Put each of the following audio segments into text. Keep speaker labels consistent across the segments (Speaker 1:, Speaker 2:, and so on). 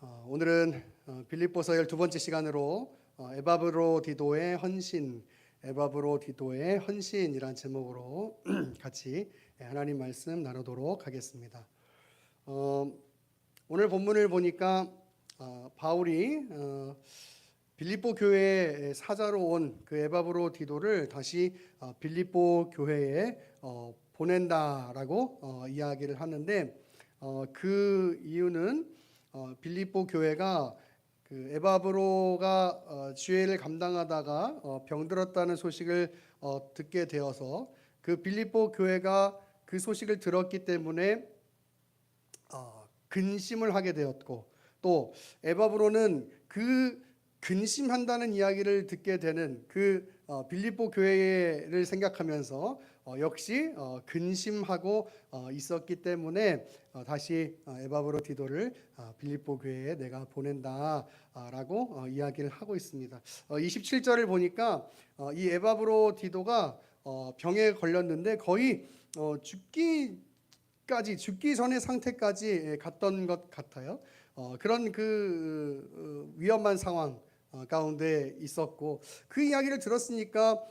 Speaker 1: 오늘은 빌립보서 12번째 시간으로 에바브로디도의 헌신이란 제목으로 같이 하나님 말씀 나누도록 하겠습니다. 오늘 본문을 보니까 바울이 빌립보 교회의 사자로 온 그 에바브로디도를 다시 빌립보 교회에 보낸다라고 이야기를 하는데, 그 이유는 빌립보 교회가 그 에바브로가 주회를 감당하다가 병들었다는 소식을 듣게 되어서 그 빌립보 교회가 그 소식을 들었기 때문에 근심을 하게 되었고, 또 에바브로는 그 근심한다는 이야기를 듣게 되는 그 빌립보 교회를 생각하면서 역시 근심하고 있었기 때문에 다시 에바브로디도를 빌립보 교회에 내가 보낸다라고 이야기를 하고 있습니다. 27절을 보니까 이 에바브로디도가 병에 걸렸는데 거의 죽기 전의 상태까지 갔던 것 같아요. 그런 그 위험한 상황 가운데 있었고, 그 이야기를 들었으니까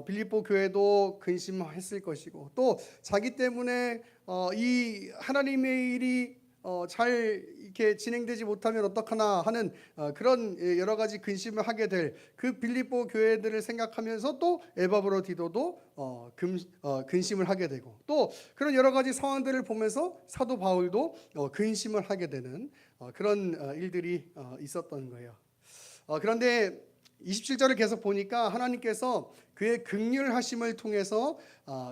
Speaker 1: 빌립보 교회도 근심했을 것이고, 또 자기 때문에 이 하나님의 일이 잘 이렇게 진행되지 못하면 어떡하나 하는 그런 여러 가지 근심을 하게 될 그 빌립보 교회들을 생각하면서 또 에바브로디도도 근심을 하게 되고, 또 그런 여러 가지 상황들을 보면서 사도 바울도 근심을 하게 되는 그런 일들이 있었던 거예요. 그런데 27절을 계속 보니까 하나님께서 그의 긍휼하심을 통해서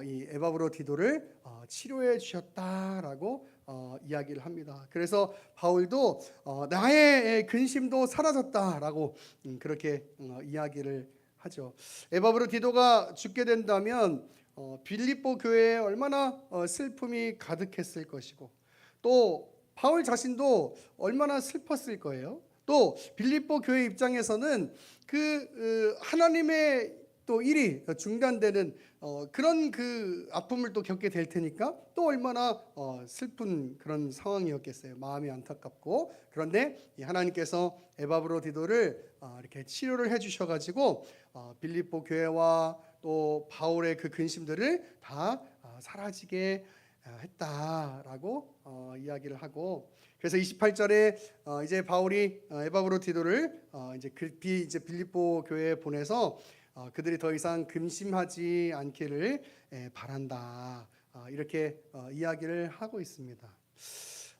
Speaker 1: 이 에바브로디도를 치료해 주셨다라고 이야기를 합니다. 그래서 바울도 나의 근심도 사라졌다라고 그렇게 이야기를 하죠. 에바브로디도가 죽게 된다면 빌립보 교회에 얼마나 슬픔이 가득했을 것이고, 또 바울 자신도 얼마나 슬펐을 거예요. 또 빌립보 교회 입장에서는 그 하나님의 또 일이 중단되는 그런 그 아픔을 또 겪게 될 테니까 또 얼마나 슬픈 그런 상황이었겠어요. 마음이 안타깝고. 그런데 하나님께서 에바브로디도를 이렇게 치료를 해주셔가지고 빌립보 교회와 또 바울의 그 근심들을 다 사라지게 했다라고 이야기를 하고, 그래서 28절에 이제 바울이 에바브로디도를 이제 빌립보 교회에 보내서 그들이 더 이상 근심하지 않기를 바란다, 이렇게 이야기를 하고 있습니다.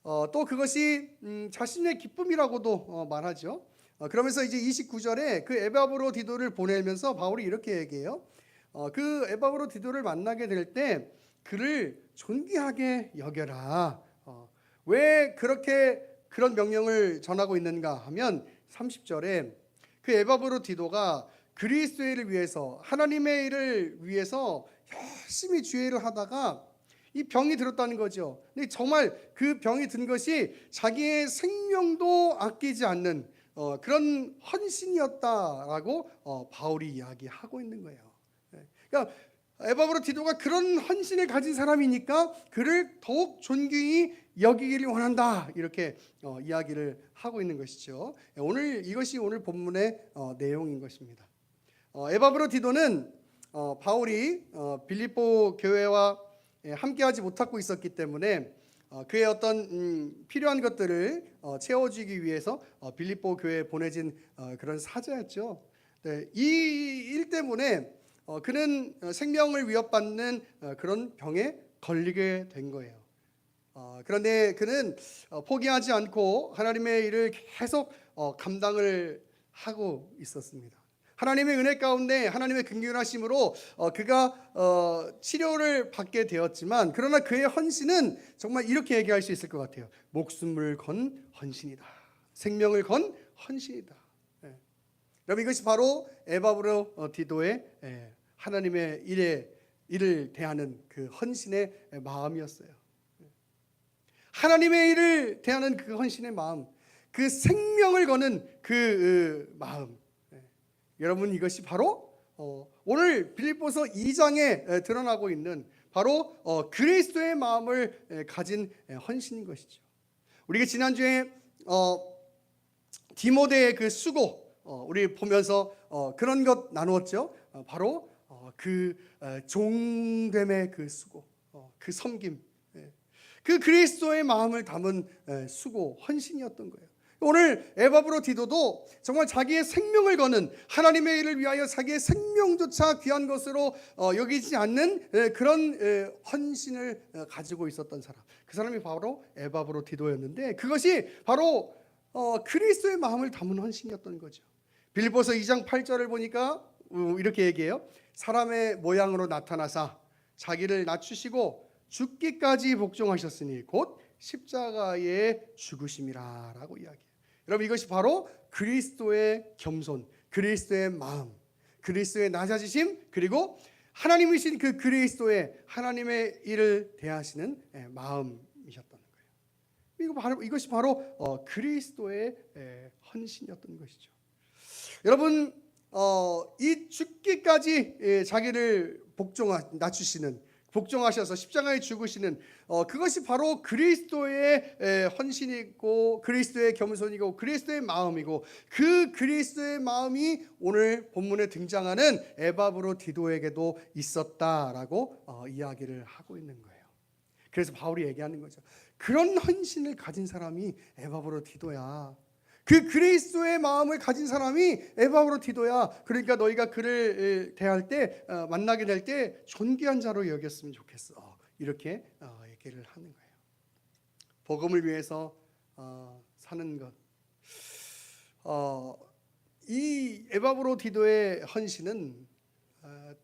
Speaker 1: 또 그것이 자신의 기쁨이라고도 말하죠. 그러면서 이제 29절에 그 에바브로디도를 보내면서 바울이 이렇게 얘기해요. 그 에바브로디도를 만나게 될 때 그를 존귀하게 여겨라. 왜 그렇게 그런 명령을 전하고 있는가 하면 30절에 그 에바브로디도가 그리스도의 일을 위해서, 하나님의 일을 위해서 열심히 주의를 하다가 이 병이 들었다는 거죠. 근데 정말 그 병이 든 것이 자기의 생명도 아끼지 않는 그런 헌신이었다라고 바울이 이야기하고 있는 거예요. 그러니까 에바브로디도가 그런 헌신을 가진 사람이니까 그를 더욱 존귀히 여기기를 원한다, 이렇게 이야기를 하고 있는 것이죠. 이것이 오늘 본문의 내용인 것입니다. 에바브로디도는 바울이 빌립보 교회와 함께하지 못하고 있었기 때문에 그의 어떤 필요한 것들을 채워주기 위해서 빌립보 교회에 보내진 그런 사자였죠. 이 일 때문에 그는 생명을 위협받는 그런 병에 걸리게 된 거예요. 그런데 그는 포기하지 않고 하나님의 일을 계속 감당을 하고 있었습니다. 하나님의 은혜 가운데 하나님의 긍휼하심으로 그가 치료를 받게 되었지만, 그러나 그의 헌신은 정말 이렇게 얘기할 수 있을 것 같아요. 목숨을 건 헌신이다. 생명을 건 헌신이다. 여러분, 이것이 바로 에바브로디도의 하나님의 일을 대하는 그 헌신의 마음이었어요. 하나님의 일을 대하는 그 헌신의 마음, 그 생명을 거는 그 마음. 여러분, 이것이 바로 오늘 빌립보서 2장에 드러나고 있는 바로 그리스도의 마음을 가진 헌신인 것이죠. 우리가 지난주에 디모데의 그 수고, 우리 보면서 그런 것 나누었죠. 바로 그 종됨의 그 수고, 그 섬김, 그 그리스도의 마음을 담은 수고, 헌신이었던 거예요. 오늘 에바브로디도도 정말 자기의 생명을 거는, 하나님의 일을 위하여 자기의 생명조차 귀한 것으로 여기지 않는 그런 헌신을 가지고 있었던 사람, 그 사람이 바로 에바브로디도였는데, 그것이 바로 그리스도의 마음을 담은 헌신이었던 거죠. 빌립보서 2장 8절을 보니까 이렇게 얘기해요. 사람의 모양으로 나타나사 자기를 낮추시고 죽기까지 복종하셨으니 곧 십자가에 죽으심이라 라고 이야기해요. 여러분, 이것이 바로 그리스도의 겸손, 그리스도의 마음, 그리스도의 낮아지심, 그리고 하나님이신 그 그리스도의 하나님의 일을 대하시는 마음이셨던 거예요. 이것이 바로 그리스도의 헌신이었던 것이죠. 여러분, 이 죽기까지 자기를 복종하셔서 십자가에 죽으시는 그것이 바로 그리스도의 헌신이고 그리스도의 겸손이고 그리스도의 마음이고, 그 그리스도의 마음이 오늘 본문에 등장하는 에바브로디도에게도 있었다라고 이야기를 하고 있는 거예요. 그래서 바울이 얘기하는 거죠. 그런 헌신을 가진 사람이 에바브로디도야. 그 그리스도의 마음을 가진 사람이 에바브로디도야. 그러니까 너희가 그를 대할 때, 만나게 될 때 존귀한 자로 여겼으면 좋겠어. 이렇게 얘기를 하는 거예요. 복음을 위해서 사는 것. 이 에바브로디도의 헌신은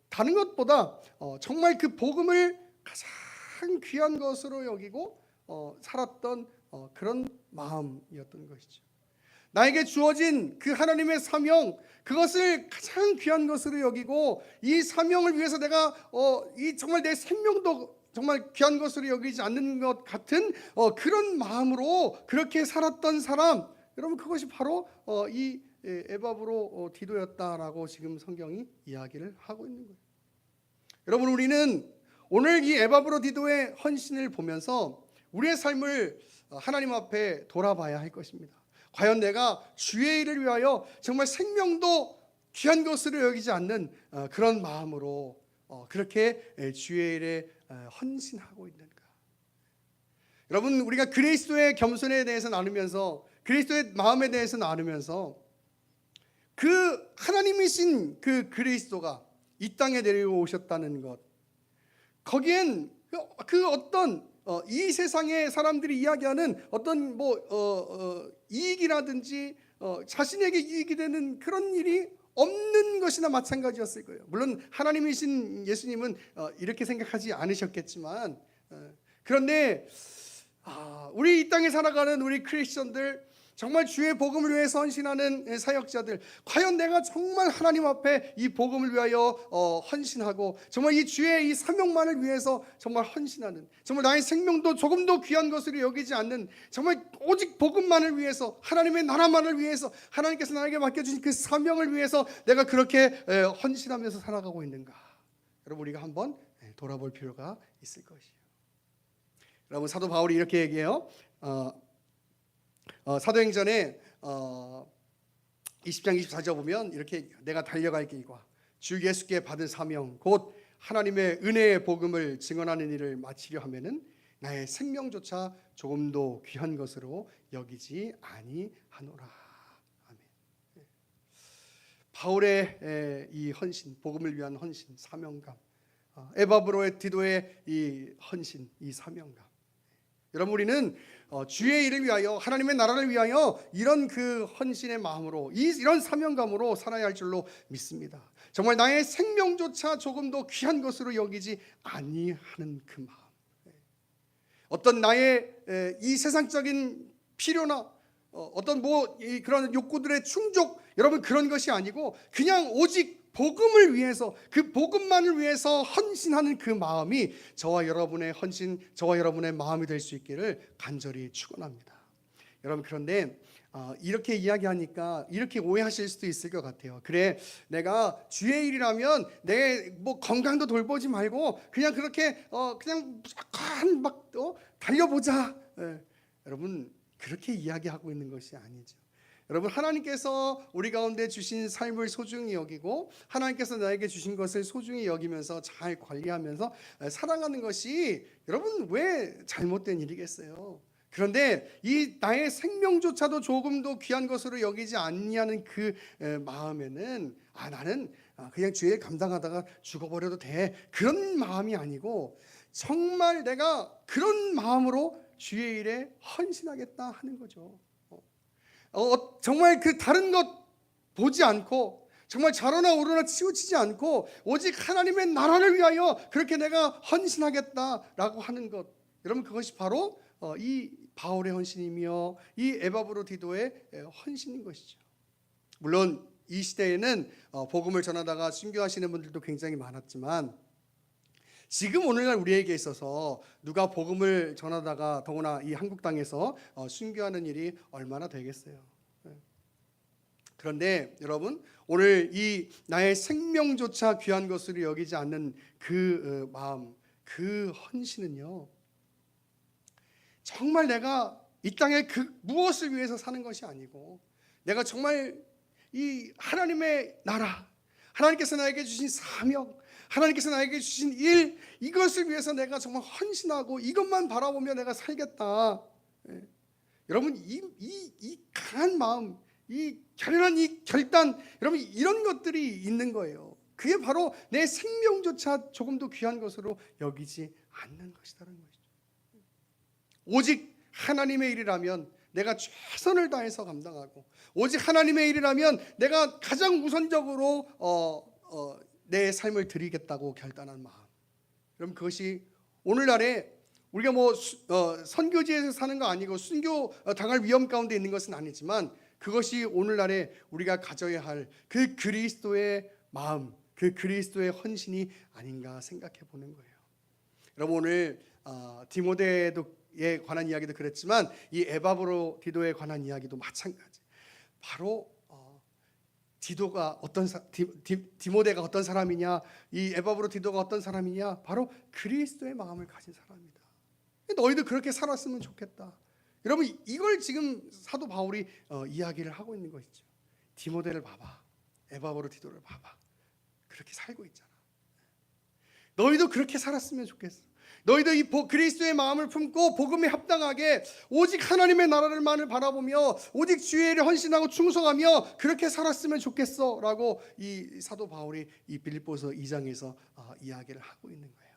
Speaker 1: 다른 것보다 정말 그 복음을 가장 귀한 것으로 여기고 살았던 그런 마음이었던 것이죠. 나에게 주어진 그 하나님의 사명, 그것을 가장 귀한 것으로 여기고, 이 사명을 위해서 내가 이 정말 내 생명도 정말 귀한 것으로 여기지 않는 것 같은 그런 마음으로 그렇게 살았던 사람, 여러분, 그것이 바로 이 에바브로디도였다라고 지금 성경이 이야기를 하고 있는 거예요. 여러분, 우리는 오늘 이 에바브로디도의 헌신을 보면서 우리의 삶을 하나님 앞에 돌아봐야 할 것입니다. 과연 내가 주의 일을 위하여 정말 생명도 귀한 것으로 여기지 않는 그런 마음으로 그렇게 주의 일에 헌신하고 있는가? 여러분, 우리가 그리스도의 겸손에 대해서 나누면서, 그리스도의 마음에 대해서 나누면서, 그 하나님이신 그 그리스도가 이 땅에 내려오셨다는 것, 거기엔 그 어떤 이 세상의 사람들이 이야기하는 어떤 이익이라든지 자신에게 이익이 되는 그런 일이 없는 것이나 마찬가지였을 거예요. 물론 하나님이신 예수님은 이렇게 생각하지 않으셨겠지만, 그런데 우리 이 땅에 살아가는 우리 크리스천들, 정말 주의 복음을 위해서 헌신하는 사역자들, 과연 내가 정말 하나님 앞에 이 복음을 위하여 헌신하고 정말 이 주의 이 사명만을 위해서 정말 헌신하는, 정말 나의 생명도 조금도 귀한 것으로 여기지 않는, 정말 오직 복음만을 위해서, 하나님의 나라만을 위해서, 하나님께서 나에게 맡겨주신 그 사명을 위해서 내가 그렇게 헌신하면서 살아가고 있는가? 여러분, 우리가 한번 돌아볼 필요가 있을 것이에요. 여러분, 사도 바울이 이렇게 얘기해요. 사도행전에 20장 24절 보면 이렇게, 내가 달려갈 길과 주 예수께 받은 사명 곧 하나님의 은혜의 복음을 증언하는 일을 마치려 하면은 나의 생명조차 조금도 귀한 것으로 여기지 아니하노라. 아멘. 바울의 이 헌신, 복음을 위한 헌신, 사명감, 에바브로디도의 이 헌신, 이 사명감. 여러분, 우리는 주의 일을 위하여, 하나님의 나라를 위하여 이런 그 헌신의 마음으로, 이런 사명감으로 살아야 할 줄로 믿습니다. 정말 나의 생명조차 조금도 귀한 것으로 여기지 아니하는 그 마음. 어떤 나의 이 세상적인 필요나 어떤 그런 욕구들의 충족, 여러분, 그런 것이 아니고 그냥 오직 복음을 위해서, 그 복음만을 위해서 헌신하는 그 마음이 저와 여러분의 헌신, 저와 여러분의 마음이 될 수 있기를 간절히 축원합니다. 여러분, 그런데 이렇게 이야기하니까 이렇게 오해하실 수도 있을 것 같아요. 그래, 내가 주의 일이라면 내 건강도 돌보지 말고 그냥 그렇게 그냥 무조건 달려보자. 여러분, 그렇게 이야기하고 있는 것이 아니죠. 여러분, 하나님께서 우리 가운데 주신 삶을 소중히 여기고 하나님께서 나에게 주신 것을 소중히 여기면서 잘 관리하면서 살아가는 것이 여러분 왜 잘못된 일이겠어요? 그런데 이 나의 생명조차도 조금도 귀한 것으로 여기지 않냐는 그 마음에는 나는 그냥 주일 감당하다가 죽어버려도 돼, 그런 마음이 아니고 정말 내가 그런 마음으로 주의 일에 헌신하겠다 하는 거죠. 정말 그 다른 것 보지 않고 정말 좌로나 우로나 치우치지 않고 오직 하나님의 나라를 위하여 그렇게 내가 헌신하겠다라고 하는 것, 여러분 그것이 바로 이 바울의 헌신이며 이 에바브로디도의 헌신인 것이죠. 물론 이 시대에는 복음을 전하다가 순교하시는 분들도 굉장히 많았지만 지금 오늘날 우리에게 있어서 누가 복음을 전하다가 더구나 이 한국 땅에서 순교하는 일이 얼마나 되겠어요. 그런데 여러분, 오늘 이 나의 생명조차 귀한 것으로 여기지 않는 그 마음, 그 헌신은요, 정말 내가 이 땅에 그 무엇을 위해서 사는 것이 아니고 내가 정말 이 하나님의 나라, 하나님께서 나에게 주신 사명, 하나님께서 나에게 주신 일, 이것을 위해서 내가 정말 헌신하고 이것만 바라보며 내가 살겠다. 여러분, 이 강한 마음, 이 결연한 이 결단, 여러분 이런 것들이 있는 거예요. 그게 바로 내 생명조차 조금도 귀한 것으로 여기지 않는 것이라는 것이죠. 오직 하나님의 일이라면 내가 최선을 다해서 감당하고, 오직 하나님의 일이라면 내가 가장 우선적으로 내 삶을 드리겠다고 결단한 마음. 그럼 그것이 오늘날에 우리가 선교지에서 사는 거 아니고 순교 당할 위험 가운데 있는 것은 아니지만 그것이 오늘날에 우리가 가져야 할 그 그리스도의 마음, 그 그리스도의 헌신이 아닌가 생각해 보는 거예요. 여러분, 오늘 디모데에 관한 이야기도 그랬지만 이 에바브로디도에 관한 이야기도 마찬가지. 바로 디모데가 어떤 사람이냐, 이 에바브로디도가 어떤 사람이냐, 바로 그리스도의 마음을 가진 사람이다. 너희도 그렇게 살았으면 좋겠다. 여러분, 이걸 지금 사도 바울이 이야기를 하고 있는 것이죠. 디모데를 봐봐, 에바브로디도를 봐봐, 그렇게 살고 있잖아. 너희도 그렇게 살았으면 좋겠어. 너희도 이 그리스도의 마음을 품고 복음에 합당하게 오직 하나님의 나라를만을 바라보며 오직 주의 일에 헌신하고 충성하며 그렇게 살았으면 좋겠어 라고 이 사도 바울이 이 빌립보서 2장에서 이야기를 하고 있는 거예요.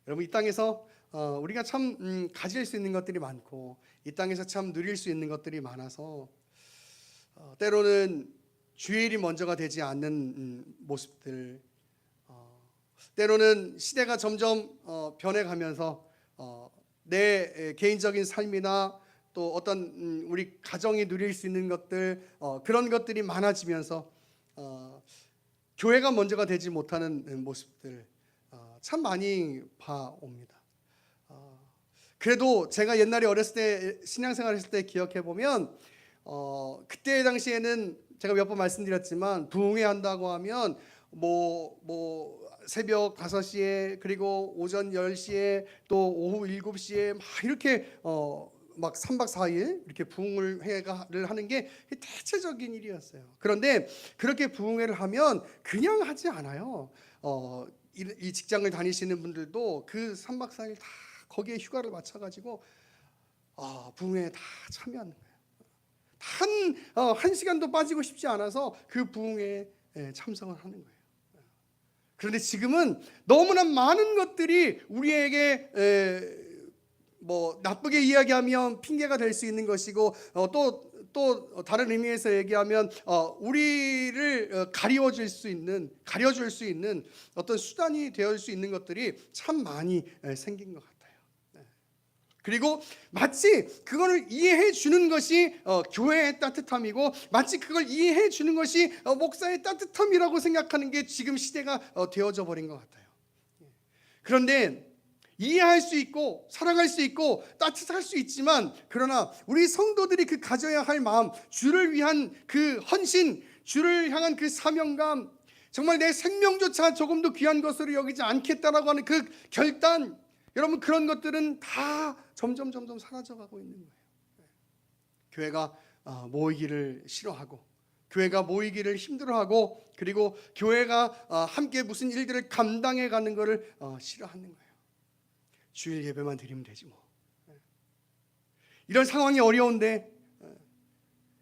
Speaker 1: 여러분, 이 땅에서 우리가 참 가질 수 있는 것들이 많고 이 땅에서 참 누릴 수 있는 것들이 많아서 때로는 주의 일이 먼저가 되지 않는 모습들, 때로는 시대가 점점 변해가면서 내 개인적인 삶이나 또 어떤 우리 가정이 누릴 수 있는 것들, 그런 것들이 많아지면서 교회가 먼저가 되지 못하는 모습들 참 많이 봐옵니다. 그래도 제가 옛날에 어렸을 때 신앙생활 했을 때 기억해 보면 그때 당시에는 제가 몇 번 말씀드렸지만 부흥회 한다고 하면 새벽 5시에 그리고 오전 10시에 또 오후 7시에 막 이렇게 막 3박 4일 이렇게 부흥회를 하는 게 대체적인 일이었어요. 그런데 그렇게 부흥회를 하면 그냥 하지 않아요. 이 직장을 다니시는 분들도 그 3박 4일 다 거기에 휴가를 맞춰가지고 부흥회에 다 참여하는 거예요. 한 시간도 빠지고 싶지 않아서 그 부흥회에 참석을 하는 거예요. 그런데 지금은 너무나 많은 것들이 우리에게 나쁘게 이야기하면 핑계가 될 수 있는 것이고 또 다른 의미에서 얘기하면 우리를 가려줄 수 있는 어떤 수단이 되어 수 있는 것들이 참 많이 생긴 것 같아요. 그리고 마치 그거를 이해해 주는 것이 교회의 따뜻함이고 마치 그걸 이해해 주는 것이 목사의 따뜻함이라고 생각하는 게 지금 시대가 되어져 버린 것 같아요. 그런데 이해할 수 있고 사랑할 수 있고 따뜻할 수 있지만 그러나 우리 성도들이 그 가져야 할 마음, 주를 위한 그 헌신, 주를 향한 그 사명감, 정말 내 생명조차 조금도 귀한 것으로 여기지 않겠다라고 하는 그 결단, 여러분 그런 것들은 다 점점 사라져가고 있는 거예요. 교회가 모이기를 싫어하고, 교회가 모이기를 힘들어하고, 그리고 교회가 함께 무슨 일들을 감당해 가는 것을 싫어하는 거예요. 주일 예배만 드리면 되지 뭐. 이런 상황이 어려운데,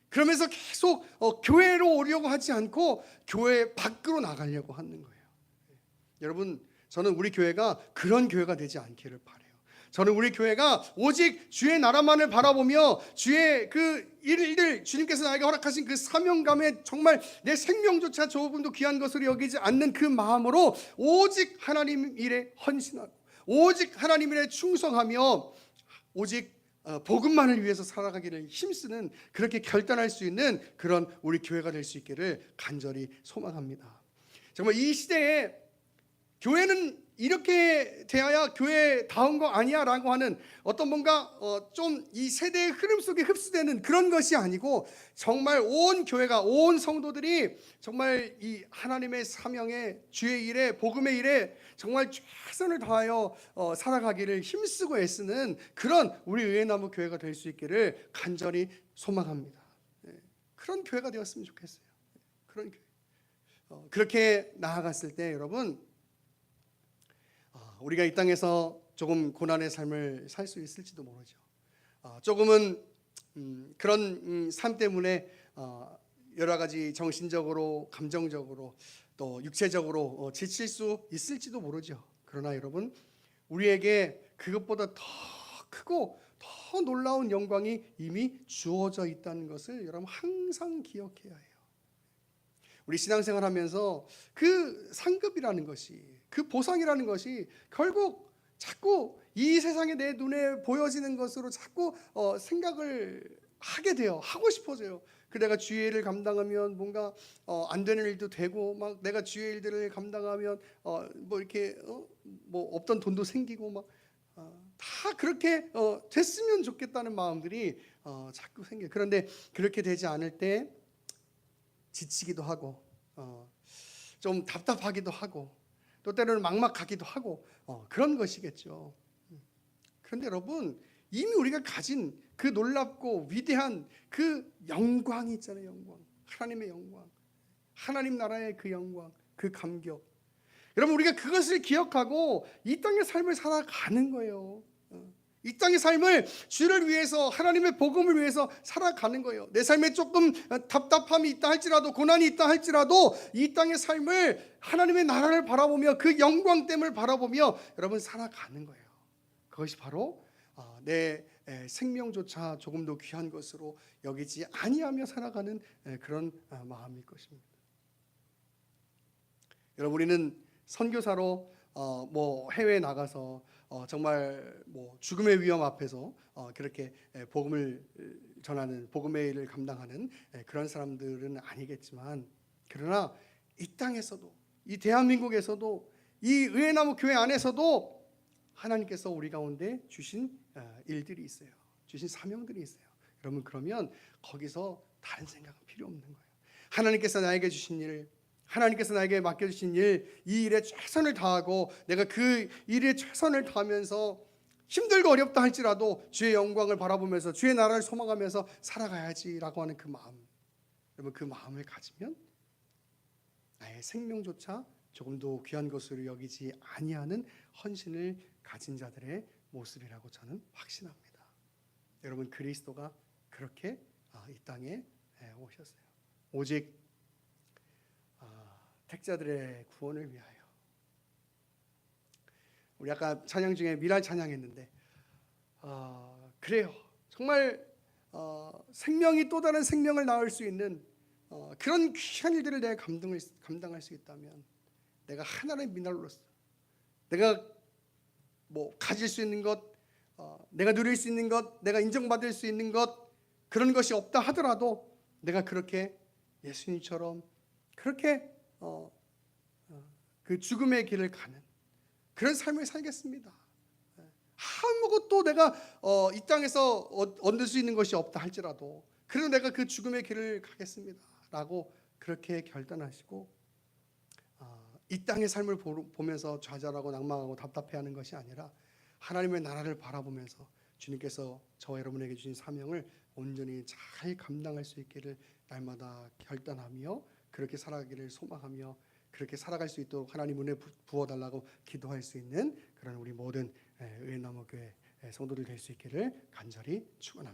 Speaker 1: 그러면서 계속 교회로 오려고 하지 않고 교회 밖으로 나가려고 하는 거예요. 여러분, 저는 우리 교회가 그런 교회가 되지 않기를 바라요. 저는 우리 교회가 오직 주의 나라만을 바라보며 주의 그 일들, 주님께서 나에게 허락하신 그 사명감에 정말 내 생명조차 조금도 귀한 것으로 여기지 않는 그 마음으로 오직 하나님 일에 헌신하고, 오직 하나님 일에 충성하며, 오직 복음만을 위해서 살아가기를 힘쓰는, 그렇게 결단할 수 있는 그런 우리 교회가 될 수 있기를 간절히 소망합니다. 정말 이 시대에 교회는 이렇게 돼야 교회다운 거 아니야 라고 하는 어떤 뭔가 좀 이 세대의 흐름 속에 흡수되는 그런 것이 아니고, 정말 온 교회가, 온 성도들이 정말 이 하나님의 사명에, 주의 일에, 복음의 일에 정말 최선을 다하여 살아가기를 힘쓰고 애쓰는 그런 우리 의회나무 교회가 될 수 있기를 간절히 소망합니다. 그런 교회가 되었으면 좋겠어요. 그런 교회. 그렇게 나아갔을 때 여러분, 우리가 이 땅에서 조금 고난의 삶을 살 수 있을지도 모르죠. 조금은 그런 삶 때문에 여러 가지 정신적으로, 감정적으로, 또 육체적으로 지칠 수 있을지도 모르죠. 그러나 여러분, 우리에게 그것보다 더 크고 더 놀라운 영광이 이미 주어져 있다는 것을 여러분 항상 기억해야 해요. 우리 신앙생활 하면서 그 상급이라는 것이, 그 보상이라는 것이 결국 자꾸 이 세상에 내 눈에 보여지는 것으로 자꾸 생각을 하게 돼요. 하고 싶어져요. 그 내가 주의 일을 감당하면 뭔가 안 되는 일도 되고, 막 내가 주의 일들을 감당하면 뭐 이렇게 뭐 없던 돈도 생기고, 막 다 그렇게 됐으면 좋겠다는 마음들이 자꾸 생겨요. 그런데 그렇게 되지 않을 때 지치기도 하고, 좀 답답하기도 하고, 또 때로는 막막하기도 하고, 그런 것이겠죠. 그런데 여러분, 이미 우리가 가진 그 놀랍고 위대한 그 영광이 있잖아요. 영광, 하나님의 영광, 하나님 나라의 그 영광, 그 감격. 여러분, 우리가 그것을 기억하고 이 땅의 삶을 살아가는 거예요. 이 땅의 삶을 주를 위해서, 하나님의 복음을 위해서 살아가는 거예요. 내 삶에 조금 답답함이 있다 할지라도, 고난이 있다 할지라도 이 땅의 삶을 하나님의 나라를 바라보며 그 영광됨을 바라보며 여러분 살아가는 거예요. 그것이 바로 내 생명조차 조금도 귀한 것으로 여기지 아니하며 살아가는 그런 마음일 것입니다. 여러분, 우리는 선교사로 뭐 해외에 나가서 정말 뭐 죽음의 위험 앞에서 그렇게 복음을 전하는, 복음의 일을 감당하는 그런 사람들은 아니겠지만, 그러나 이 땅에서도, 이 대한민국에서도, 이 의회나무 교회 안에서도 하나님께서 우리 가운데 주신 일들이 있어요. 주신 사명들이 있어요. 여러분, 그러면 거기서 다른 생각은 필요 없는 거예요. 하나님께서 나에게 주신 일, 하나님께서 나에게 맡겨주신 일, 이 일에 최선을 다하고 내가 그 일에 최선을 다하면서 힘들고 어렵다 할지라도 주의 영광을 바라보면서 주의 나라를 소망하면서 살아가야지라고 하는 그 마음, 여러분, 그 마음을 가지면 나의 생명조차 조금도 귀한 것으로 여기지 아니하는 헌신을 가진 자들의 모습이라고 저는 확신합니다. 여러분, 그리스도가 그렇게 이 땅에 오셨어요. 오직 택자들의 구원을 위하여. 우리 아까 찬양 중에 미랄 찬양했는데, 그래요. 정말 생명이 또 다른 생명을 낳을 수 있는 그런 귀한 일들을 내가 감당할 수 있다면, 내가 하나님의 미랄로서 내가 뭐 가질 수 있는 것, 내가 누릴 수 있는 것, 내가 인정받을 수 있는 것, 그런 것이 없다 하더라도 내가 그렇게 예수님처럼 그렇게 그 죽음의 길을 가는 그런 삶을 살겠습니다. 아무것도 내가 이 땅에서 얻을 수 있는 것이 없다 할지라도 그래도 내가 그 죽음의 길을 가겠습니다 라고 그렇게 결단하시고, 이 땅의 삶을 보면서 좌절하고 낭망하고 답답해하는 것이 아니라 하나님의 나라를 바라보면서 주님께서 저와 여러분에게 주신 사명을 온전히 잘 감당할 수 있기를 날마다 결단하며 그렇게 살아가기를 소망하며 그렇게 살아갈 수 있도록 하나님 은혜 부어달라고 기도할 수 있는 그런 우리 모든 의나무 교회 성도들 될 수 있기를 간절히 축원합니다.